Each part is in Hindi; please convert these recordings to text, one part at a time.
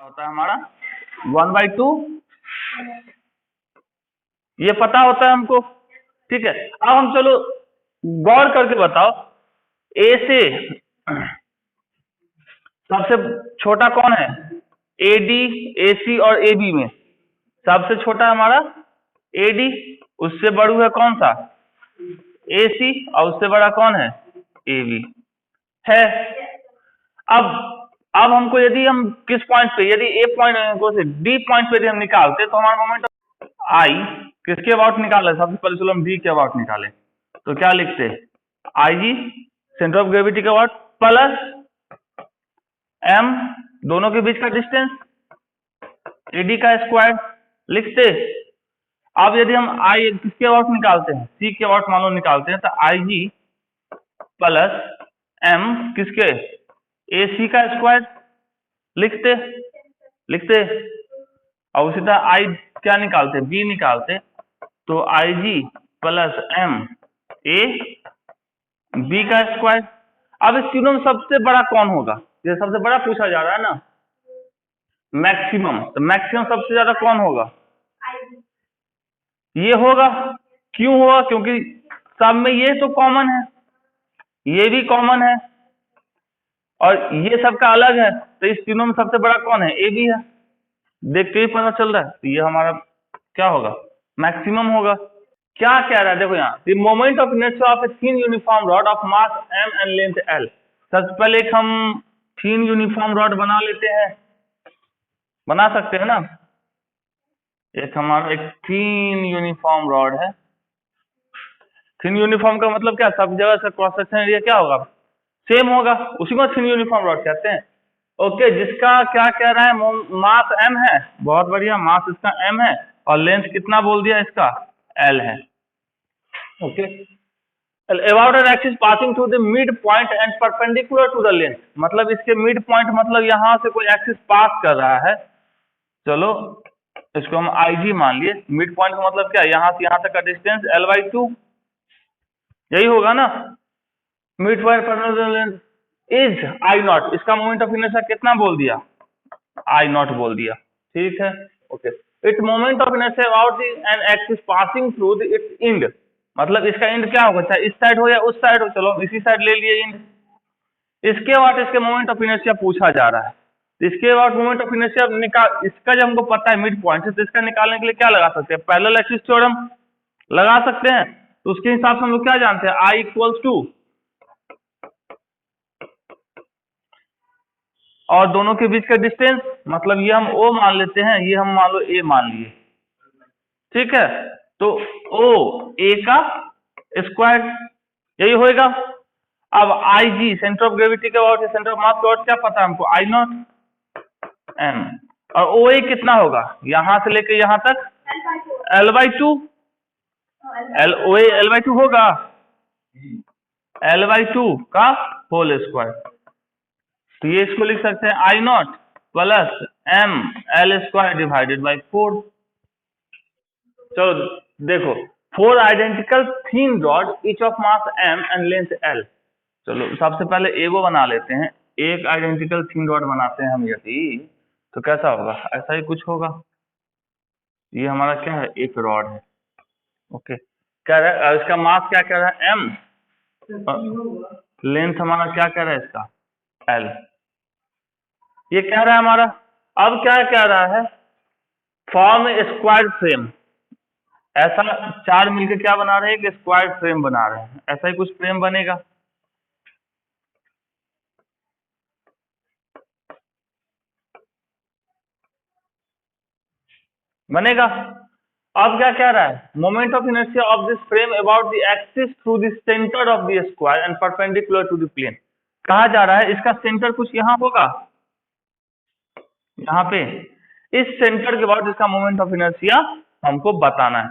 होता है हमारा 1/2, ये पता होता है हमको। ठीक है, अब हम चलो गौर करके बताओ, ए से सबसे छोटा कौन है? एडी, एसी और एबी में सबसे छोटा हमारा एडी, उससे बड़ू है कौन सा? एसी, और उससे बड़ा कौन है? एबी है। अब हमको यदि हम किस पॉइंट पे, यदि ए पॉइंट को से डी पॉइंट पे यदि हम निकालते तो हमारा मोमेंट आई किसके अबाउट निकाले? सबसे पहले चलो हम डी के अबाउट निकाले, तो क्या लिखते? आई जी सेंटर ऑफ ग्रेविटी के अबाउट प्लस एम दोनों के बीच का डिस्टेंस एडी का स्क्वायर लिखते। अब यदि हम आई किसके अबाउट निकालते हैं? सी के अबाउट मान लो निकालते हैं, तो आई जी प्लस एम किसके? ए सी का स्क्वायर लिखते। और उसी तरह आई क्या निकालते? बी निकालते, तो आई जी प्लस एम ए बी का स्क्वायर। अब इस तीनों में सबसे बड़ा कौन होगा? ये सबसे बड़ा पूछा जा रहा है ना, मैक्सिमम। तो मैक्सिमम सबसे ज्यादा कौन होगा? ये होगा। क्यों होगा? क्योंकि सब में ये तो कॉमन है, ये भी कॉमन है और ये सबका अलग है, तो इस तीनों में सबसे बड़ा कौन है? ए बी है। देख के ही पता चल रहा है, तो ये हमारा क्या होगा? मैक्सिमम होगा। क्या कह रहा है देखो यहाँ, the moment of inertia of a thin uniform rod of mass m and length l। सबसे पहले एक हम थिन यूनिफॉर्म रॉड बना लेते हैं, बना सकते हैं ना। एक हमारा एक थिन यूनिफॉर्म रॉड है। थिन यूनिफॉर्म का मतलब क्या? सब जगह से क्रॉस सेक्शन एरिया क्या होगा? सेम होगा, उसी को थिन यूनिफॉर्म रॉड कहते हैं। ओके, जिसका क्या कह रहा है? मास m है, बहुत बढ़िया, मास इसका m है और लेंथ कितना बोल दिया इसका? l है। Okay, about an axis passing through the mid point and perpendicular to the length, मतलब इसके मिड पॉइंट मतलब यहां से कोई एक्सिस पास कर रहा है। चलो इसको हम IG मान लिए। मिड पॉइंट का मतलब क्या? यहां से यहां तक का डिस्टेंस l/2, यही होगा ना। मिड पॉइंट पर लेंथ इज I0, इसका मोमेंट ऑफ इनर्शिया कितना बोल दिया? I0 बोल दिया। ठीक है, okay. Its moment of inertia about an axis passing through it's and, मतलब इसका एंड क्या होगा? चाहे इस साइड हो या उस साइड हो, चलो इसी साइड ले लिए एंड। इसके बाद इसके मोमेंट ऑफ इनर्शिया पूछा जा रहा है, तो इसके बाद मोमेंट ऑफ इनर्शिया निकाल, इसका जब हमको पता है मिड पॉइंट से, तो इसका निकालने के लिए क्या लगा सकते हैं? पैरेलल एक्सिस थ्योरम लगा सकते हैं। तो उसके हिसाब से हम लोग क्या जानते हैं? I इक्वल्स टू, और दोनों के बीच का डिस्टेंस, मतलब ये हम O मान लेते हैं, ये हम मान लो A मान लिए। ठीक है, तो O A का स्क्वायर, यही होएगा। अब IG सेंटर ऑफ ग्रेविटी के अबाउट, सेंटर ऑफ मास के अबाउट क्या पता है हमको? I0 m, और OA कितना होगा? यहां से लेके यहां तक l/2, OA l/2 होगा, l/2 का होल स्क्वायर। तो ये इसको लिख सकते हैं I0 plus m l² divided by 4। चलो देखो, 4 identical thin rod each of mass m and length l। चलो सबसे पहले एगो बना लेते हैं, एक आइडेंटिकल थिन रॉड बनाते हैं हम यदि, तो कैसा होगा? ऐसा ही कुछ होगा। ये हमारा क्या है? एक रॉड है। ओके, कह रहा है इसका मास क्या कह रहा है? m, लेंथ हमारा क्या कह रहा है इसका? l। ये कह रहा है हमारा, अब क्या कह रहा है? Form square frame. ऐसा चार मिलकर क्या बना रहे हैं? एक स्क्वायर फ्रेम बना रहे हैं, ऐसा ही कुछ फ्रेम बनेगा। बनेगा। अब क्या कह रहा है? Moment of inertia of this frame about the axis through the centre of the square and perpendicular to the plane. कहा जा रहा है इसका सेंटर कुछ यहाँ होगा, यहाँ पे इस सेंटर के बाद इसका मोमेंट ऑफ इनर्शिया हमको बताना है।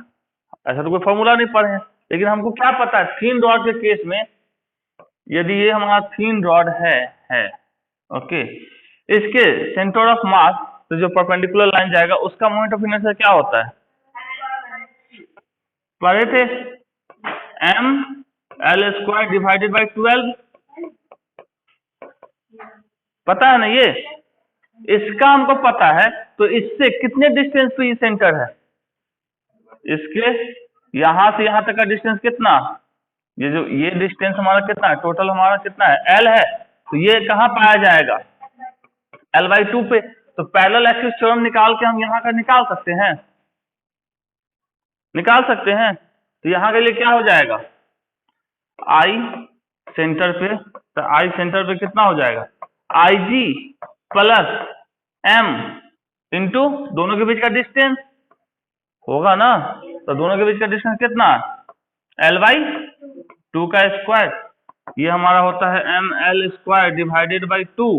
ऐसा तो कोई फॉर्मूला नहीं पढ़े हैं, लेकिन हमको क्या पता है? थिन रॉड के केस में यदि ये हमारा थिन रॉड है ओके, इसके सेंटर ऑफ मास, तो जो परपेंडिकुलर लाइन जाएगा उसका मोमेंट ऑफ इनर्शिया क्या होता है? पढ़े थे, m l² डिवाइडेड बाई 12, पता है ना ये? इसका हमको पता है, तो इससे कितने डिस्टेंस पे ये सेंटर है? इसके यहां से यहां तक का डिस्टेंस कितना? ये डिस्टेंस हमारा कितना है? टोटल हमारा कितना है? L है। तो ये कहाँ पाया जाएगा? L/2 पे। तो पैरेलल एक्सिस थ्योरम निकाल के हम यहाँ का निकाल सकते हैं, निकाल सकते हैं। तो यहाँ के लिए क्या हो जाएगा? I सेंटर पे, तो I सेंटर पे कितना हो जाएगा? IG प्लस M इंटू दोनों के बीच का डिस्टेंस होगा ना। तो दोनों के बीच का डिस्टेंस कितना? L/2 का स्क्वायर। ये हमारा होता है ML square divided by 2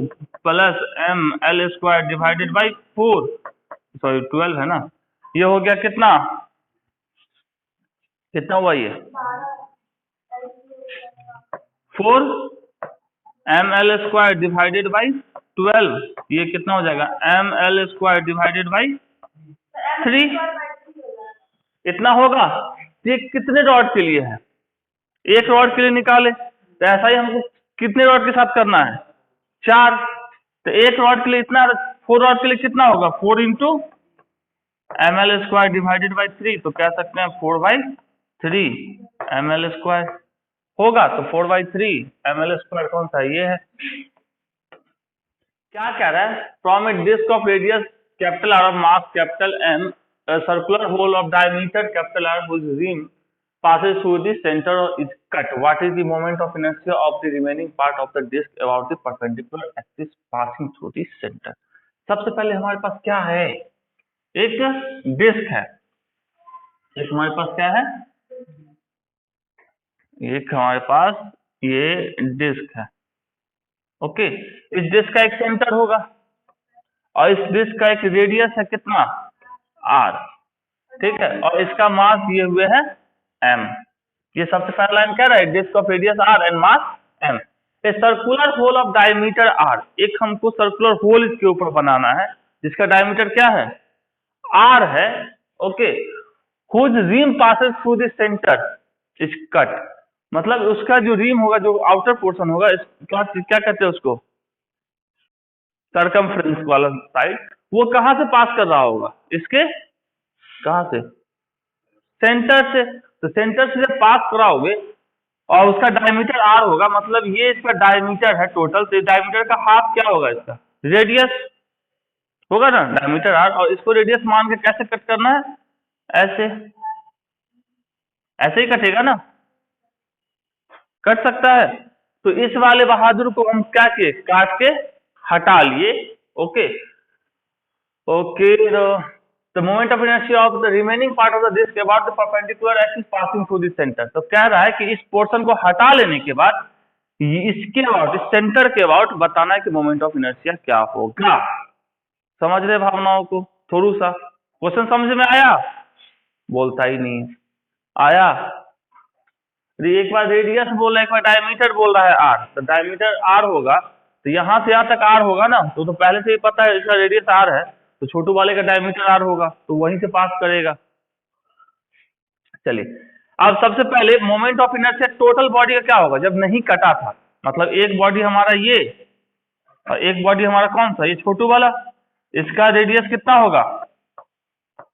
plus ML square divided by 4, sorry 12 है ना। ये हो गया कितना? कितना हुआ ये? 4 ML स्क्वायर डिवाइडेड बाई 12। ये कितना हो जाएगा? ML square divided by 3। इतना होगा। ये कितने रॉड के लिए है? एक रॉड के लिए निकाले। तो ऐसा ही हमको कितने रॉड के साथ करना है? 4। तो एक रॉड के लिए इतना, 4 रॉड के लिए कितना होगा? 4 into ML square divided by 3। तो कह सकते हैं 4/3 ML स्क्वायर होगा। तो 4/3 ML स्क्वायर कौन सा? ये है। क्या कह रहा है? From a disc of radius capital R of mass capital M, a circular hole of diameter capital R whose rim passes through the center is cut. What is the moment of inertia of the remaining part of the disk about the perpendicular axis passing through the center? सबसे पहले हमारे पास क्या है? एक डिस्क है। एक हमारे पास क्या है? एक हमारे पास ये डिस्क है। ओके, इस डिस्क का एक सेंटर होगा और इस डिस्क का एक रेडियस है कितना? R। ठीक है, और इसका मास दिए हुए है M। ये सबसे पहला लाइन कह रहा है disc of radius R and mass M। A circular hole of diameter R। एक हमको सर्कुलर होल इसके ऊपर बनाना है जिसका डायमीटर क्या है? R है। Okay, whose rim passes through the centre is cut. मतलब उसका जो रिम होगा, जो आउटर पोर्शन होगा, क्या कहते हैं उसको? सरकमफ्रेंस वाला साइड। वो कहां से पास कर रहा होगा? इसके कहां से? सेंटर से। तो सेंटर से जब पास कराओगे और उसका डायमीटर R होगा, मतलब ये इसका डायमीटर है टोटल। तो डायमीटर का हाफ क्या होगा? इसका रेडियस होगा ना, डायमीटर R। और इसको रेडियस मान के कैसे कट करना है? ऐसे, ऐसे ही कटेगा ना, कट सकता है। तो इस वाले बहादुर को हम क्या किए? काट के हटा लिए। Okay okay, the moment of inertia of the remaining part of the disk about the perpendicular axis passing through the center। तो कह रहा है कि इस पोर्शन को हटा लेने के बाद इसके अबाउट, इस सेंटर के अबाउट बताना है कि मोमेंट ऑफ इनर्शिया क्या होगा। समझ रहे भावनाओं को? थोड़ा सा क्वेश्चन समझ में आया? बोलता ही नहीं है। आया? एक बार रेडियस बोल रहा है, एक बार डायमीटर बोल रहा है R। तो डायमीटर R होगा, तो यहां से यहां तक R होगा ना। तो पहले से ही पता है इसका रेडियस R है, तो छोटू वाले का डायमीटर R होगा, तो वहीं से पास करेगा। चलिए, अब सबसे पहले moment of inertia total body का क्या होगा जब नहीं कटा था? मतलब एक बॉडी हमारा ये और एक बॉडी हमारा कौन सा? ये छोटू वाला। इसका रेडियस कितना होगा?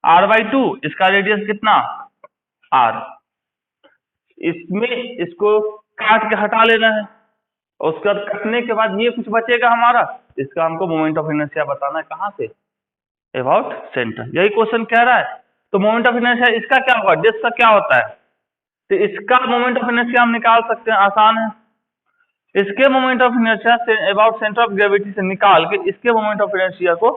R/2। इसका रेडियस कितना? R। इसमें इसको काट के हटा लेना है और उसके बाद कटने के बाद ये कुछ बचेगा हमारा, इसका हमको मोमेंट ऑफ इनर्शिया बताना है। कहां से? About centre. यही क्वेश्चन कह रहा है। तो मोमेंट ऑफ इनर्शिया इसका क्या होगा? डिस्क का क्या होता है? तो इसका मोमेंट ऑफ इनर्शिया हम निकाल सकते हैं, आसान है। इसके moment of inertia say about centre of gravity से निकाल के इसके मोमेंट ऑफ इनर्शिया को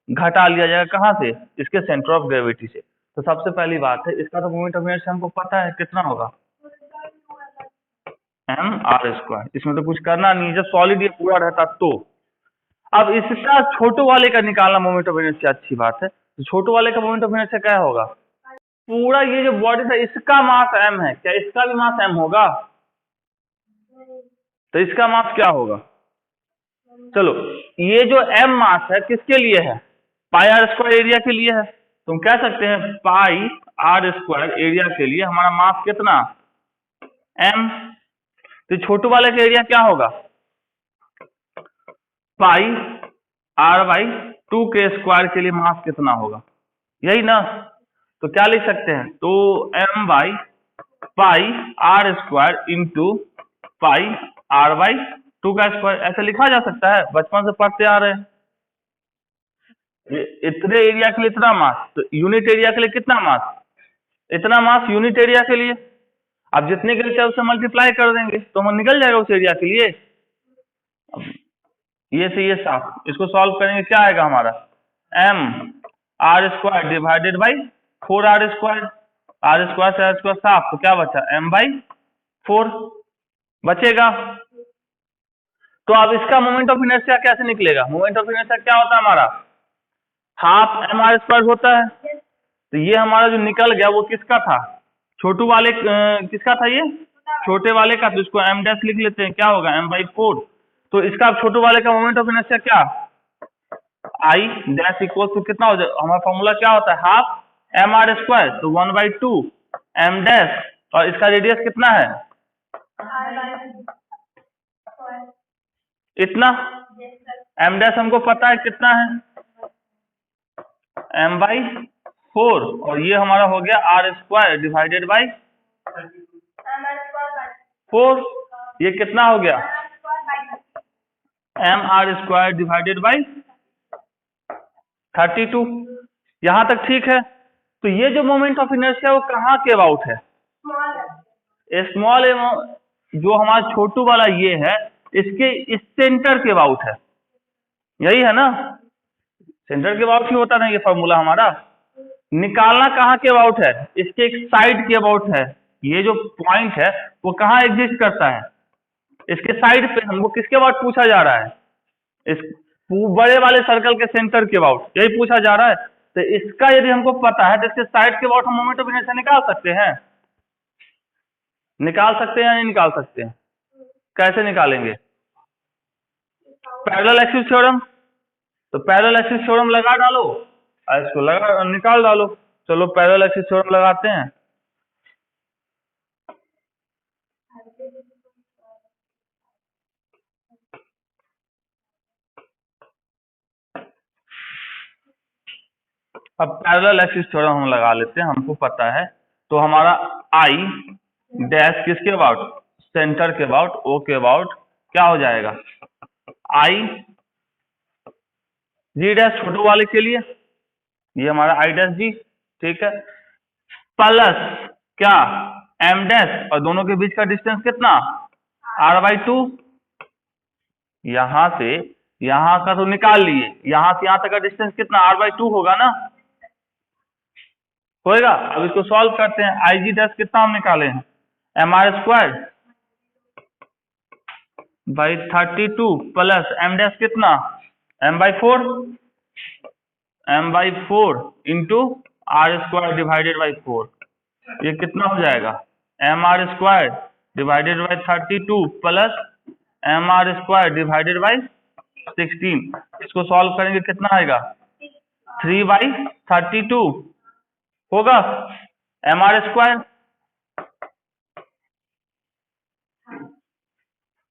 घटा लिया जाएगा। कहां से? इसके सेंटर ऑफ ग्रेविटी से। तो सबसे पहली बात है, इसका तो मोमेंट ऑफ इनर्शिया हमको पता है कितना होगा? mR²। इसमें तो कुछ करना नहीं, जब सॉलिड ये पूरा रहता तो। अब इसका छोटू वाले का निकालना मोमेंट ऑफ इनर्शिया, अच्छी बात है। तो छोटू वाले का मोमेंट ऑफ इनर्शिया क्या होगा? पूरा ये जो बॉडी था इसका मास m है, क्या इसका भी मास m होगा? तो इसका मास क्या होगा? चलो, ये जो m मास है किसके लिए है? पाई आर स्क्वायर एरिया के लिए है। तुम कह सकते हैं पाई आर स्क्वायर एरिया के लिए हमारा मास कितना? m। तो छोटू वाले का एरिया क्या होगा? पाई आर बाई 2 के स्क्वायर के लिए मास कितना होगा, यही ना। तो क्या लिख सकते हैं, तो m by pi r square into pi r by 2 का स्क्वायर, ऐसे लिखा जा सकता है, बचपन से पढ़ते आ रहे हैं। इतने एरिया के लिए इतना मास, तो यूनिट एरिया के लिए कितना मास, इतना मास यूनिट एरिया के लिए। अब जितने के लिए चाहे उससे मल्टीप्लाई कर देंगे तो हम निकल जाएगा उस एरिया के लिए। ये से ये साफ, इसको सॉल्व करेंगे क्या आएगा हमारा, m r square divided by 4r square, r square से आर स्क्वायर साफ, तो क्या बचा m बाई 4 बचेगा। तो अब इसका मोमेंट ऑफ इनर्शिया कैसे निकलेगा, मोमेंट ऑफ इनर्शिया क्या होता है हमारा, हाफ एम आर स्क्वायर होता है। तो ये हमारा जो निकल गया वो किसका था, छोटू वाले किसका था, ये छोटे वाले का, तो इसको एम डैश लिख लेते हैं, क्या होगा m बाई 4। तो इसका छोटू वाले का मोमेंट ऑफ इनर्शिया क्या, आई डैश इक्वल टू कितना हो जाए, हमारा फॉर्मूला क्या होता है, हाफ एम आर स्क्वायर, तो 1/2 एम डैश, और इसका रेडियस कितना है, इतना, एम डैश हमको पता है कितना है, m बाई 4, और ये हमारा हो गया आर स्क्वायर डिवाइडेड बाई 4, ये कितना हो गया, m r square divided by 32। यहां तक ठीक है। तो ये जो मोमेंट ऑफ इनर्शिया वो कहाँ के अबाउट है, स्मॉल जो हमारा छोटू वाला ये है, इसके इस सेंटर के अबाउट है, यही है ना, सेंटर के अबाउट ही होता ना ये फॉर्मूला हमारा। निकालना कहाँ के अबाउट है, इसके एक साइड के अबाउट है। ये जो पॉइंट है वो कहाँ एग्जिस्ट करता है, इसके साइड पे। हमको किसके अबाउट पूछा जा रहा है, इस बड़े वाले सर्कल के सेंटर के अबाउट, यही पूछा जा रहा है। तो इसका यदि हमको पता है तो इसके साइड के अबाउट हम मोमेंट ऑफ इनर्शिया निकाल सकते हैं, निकाल सकते हैं या नहीं निकाल सकते हैं, कैसे निकालेंगे, पैरेलल एक्सिस थ्योरम। तो पैरेलल एक्सिस थ्योरम लगा डालो और इसको लगा निकाल डालो। चलो पैरेलल एक्सिस थ्योरम लगाते हैं। अब पैरेलल एक्सिस थ्योरम हम लगा लेते हैं, हमको पता है। तो हमारा आई डैश किसके अबाउट, सेंटर के अबाउट, ओ के अबाउट क्या हो जाएगा, आई जी डैश छोटू वाले के लिए, ये हमारा आई डैश जी, ठीक है, प्लस क्या एम डैश, और दोनों के बीच का डिस्टेंस कितना, आर बाई 2। यहां से यहां का तो निकाल लिए, यहां से यहां तक का डिस्टेंस कितना, आर बाई 2 होगा ना, होएगा। अब इसको सॉल्व करते हैं, आई जी डैश कितना हम निकाले हैं, M are square by 32 plus M dash कितना, M by 4, M by 4 into R square divided by 4, ये कितना हो जाएगा, M are square divided by 32 plus M are square divided by 16। इसको सॉल्व करेंगे कितना आएगा, 3/32 होगा एम आर स्क्वायर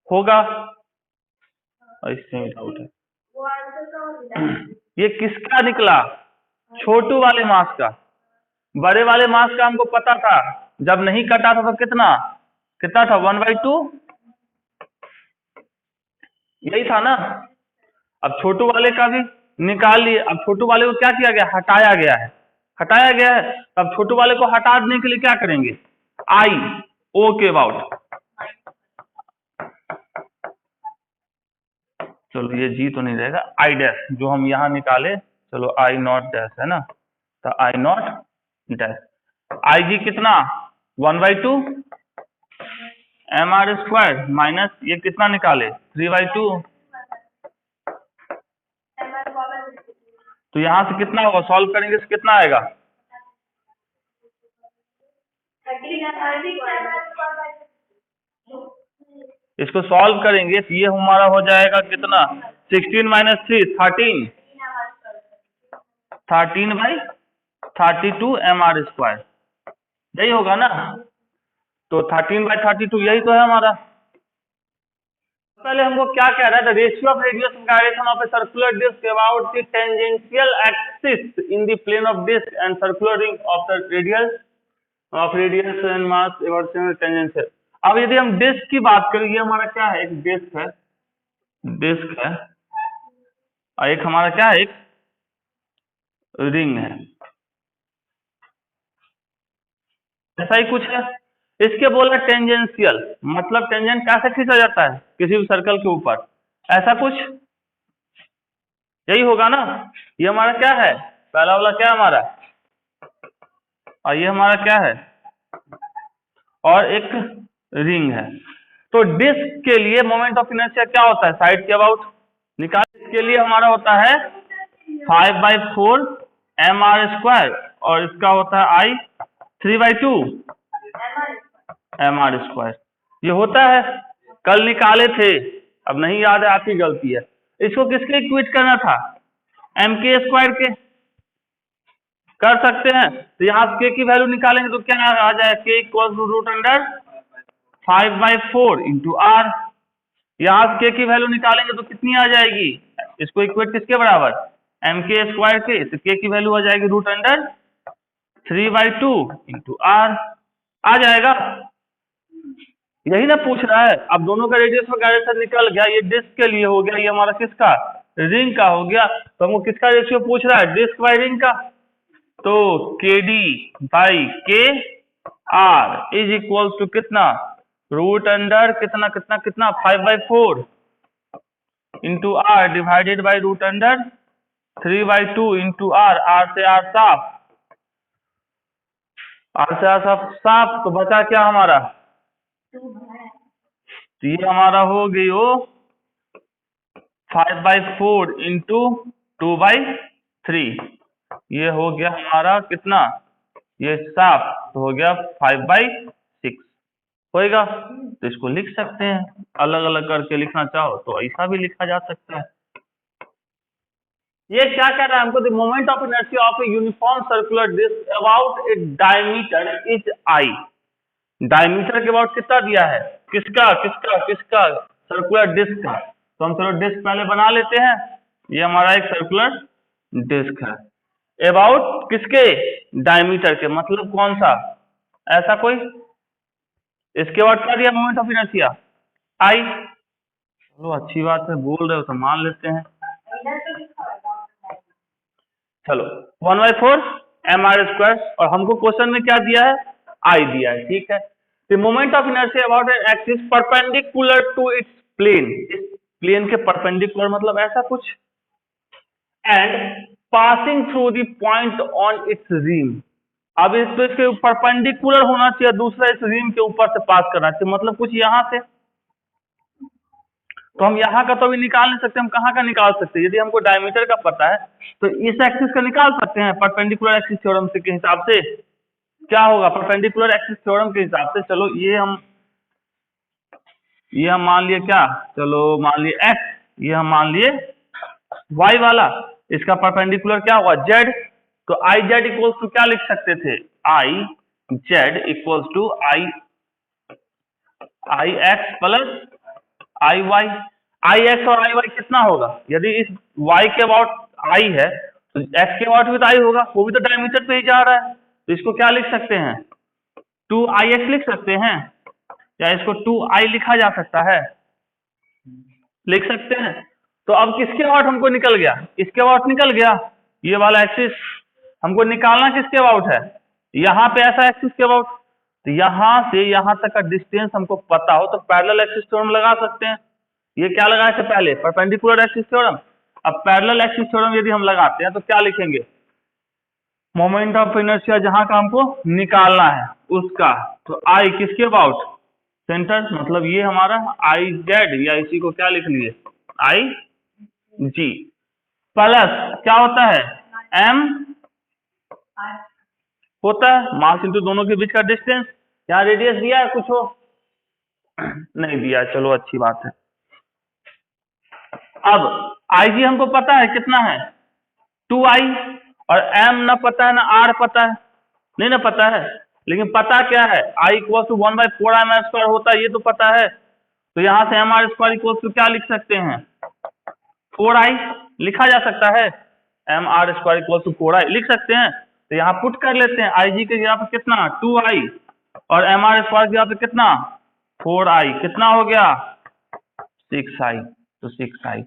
होगा। इसमें डाउट है, ये किसका निकला, छोटू वाले मास का। बड़े वाले मास का हमको पता था, जब नहीं कटा था तो कितना कितना था, 1/2, यही था ना। अब छोटू वाले का भी निकाल लिए। अब छोटू वाले को क्या किया गया, हटाया गया है, हटाया गया है। अब छोटू वाले को हटाने के लिए क्या करेंगे, आई ओ के अबाउट, चलो ये जी तो नहीं रहेगा, आई डैश जो हम यहाँ निकाले, चलो आई नॉट डैश है ना, तो आई नॉट डैश, आई जी कितना 1/2 एम आर स्क्वायर माइनस ये कितना निकाले 3/2, तो यहां से कितना होगा, सॉल्व करेंगे तो कितना आएगा, इसको सॉल्व करेंगे तो ये हमारा हो जाएगा कितना, 16 - 3 13/32 एम आर स्क्वायर, यही होगा ना। तो 13/32 यही तो है हमारा। पहले हमको क्या कह रहा है, the ratio of radius of gyration of a circular disc about the tangential axis in the plane of disc and circular ring of the radius and mass about tangential. अब यदि हम डिस्क की बात करें, ये हमारा क्या है, एक डिस्क है, और एक हमारा क्या है, एक रिंग है, ऐसा ही कुछ है। इसके बोला टेंजेंशियल, मतलब टेंजेंट कैसे खींचा जाता है किसी भी सर्कल के ऊपर, ऐसा कुछ, यही होगा ना। ये हमारा क्या है, पहला वाला क्या हमारा, और ये हमारा क्या है, और एक रिंग है। तो डिस्क के लिए मोमेंट ऑफ इनर्शिया क्या होता है, साइड के अबाउट निकाल। इसके लिए हमारा होता है 5/4 mr², और इसका होता है I 3/2 mr²। ये होता है, कल निकाले थे, अब नहीं याद है, आपकी गलती है। इसको किसके इक्वेट करना था, mk² के, कर सकते हैं। तो यहाँ k की वैल्यू निकालेंगे तो क्या आ जाए, k = √5/4 × r। यहाँ k की वैल्यू निकालेंगे तो कितनी आ जाएगी, इसको इक्वेट किसके बराबर, mk² के, तो k की वैल्यू आ जाएगी √3/2 × r, आ जाएगा। यही ना पूछ रहा है। अब दोनों का रेडियस और गायरेशन निकल गया, ये डिस्क के लिए हो गया, ये हमारा किसका, रिंग का हो गया। तो हमको किसका रेशियो पूछ रहा है, डिस्क बाय रिंग का। तो KD/KR = कितना, √ कितना कितना कितना 5/4 × r divided by √3/2 × r। r से r साफ, साफ, तो बचा क्या हमारा, तो ये हमारा हो गई हो 5/4 × 2/3, ये हो गया हमारा कितना, ये साफ, तो हो गया 5/6 होएगा। तो इसको लिख सकते हैं, अलग अलग करके लिखना चाहो तो ऐसा भी लिखा जा सकता है। ये क्या कह रहा है हमको, the moment of inertia of a uniform circular disc about a diameter is I। Diameter के अबाउट कितना दिया है, किसका किसका किसका, सर्कुलर डिस्क का। तो हम चलो डिस्क पहले बना लेते हैं, ये हमारा एक सर्कुलर डिस्क है, अबाउट किसके, डायमीटर के, मतलब कौन सा, ऐसा कोई। इसके बाद क्या दिया, मोमेंट ऑफ इनर्शिया I। चलो अच्छी बात है, बोल रहे हो तो मान लेते हैं। चलो 1/4 mr², और हमको क्वेश्चन में क्या दिया है, I दिया है, ठीक है। The moment of inertia about an axis perpendicular to its plane, इस प्लेन के परपेंडिकुलर मतलब ऐसा कुछ, and passing through the point on its rim. अब इस तो इसके परपेंडिकुलर होना चाहिए, दूसरा इस रिम के ऊपर से पास करना चाहिए, मतलब कुछ यहाँ से। तो हम यहाँ का तो अभी निकाल नहीं सकते, हम कहाँ का निकाल सकते हैं, यदि हमको डायमीटर का पता है तो इस एक्सिस का निकाल सकते हैं परपेंडिकुलर एक्सिस थ्योरम के हिसाब से। क्या होगा, परपेंडिकुलर एक्सिस थ्योरम के हिसाब से, चलो ये हम मान लिए क्या, चलो मान लिए x, ये हम मान लिए y वाला, इसका परपेंडिकुलर क्या होगा, z। तो IZ = क्या लिख सकते थे, IZ = IX + IY। IX और IY कितना होगा, यदि इस Y के अबाउट I है तो X के अबाउट भी तो I होगा, वो भी तो डायमीटर पे ही जा रहा है। तो इसको क्या लिख सकते हैं, 2IX लिख सकते हैं, या इसको 2I लिखा जा सकता है, लिख सकते हैं। तो अब किसके अबाउट हमको निकल गया, इसके अबाउट निकल गया, ये वाला एक्सिस हमको निकालना किसके अबाउट है, यहाँ पे ऐसा एक्सिस के अबाउट। तो यहाँ से यहाँ तक का डिस्टेंस हमको पता हो तो पैरेलल एक्सिस थ्योरम लगा सकते हैं। ये क्या लगाए थे पहले, परपेंडिकुलर एक्सिस थ्योरम। अब पैरेलल एक्सिस थ्योरम यदि हम लगाते हैं तो क्या लिखेंगे, मोमेंट ऑफ इनर्शिया जहां का हमको निकालना है उसका, तो I किसके अबाउट, सेंटर, मतलब ये हमारा IZ, या इसी को क्या लिख लिए IG, प्लस क्या होता है M होता है मास इंटू दोनों के बीच का डिस्टेंस। यहाँ रेडियस दिया है कुछ हो, नहीं दिया, चलो अच्छी बात है। अब IG हमको पता है कितना है 2I, और M ना पता है ना R पता है, नहीं ना पता है, लेकिन पता क्या है I = 1/4 mr² होता है, ये तो पता है। तो यहां से M are square equal to क्या लिख सकते हैं, 4i लिखा जा सकता है, M are square equal to 4i लिख सकते हैं। तो यहाँ पुट कर लेते हैं, आई जी के जगह पे कितना 2i और एम आर स्क्वायर की जगह पे कितना 4i, कितना हो गया 6i, तो 6i।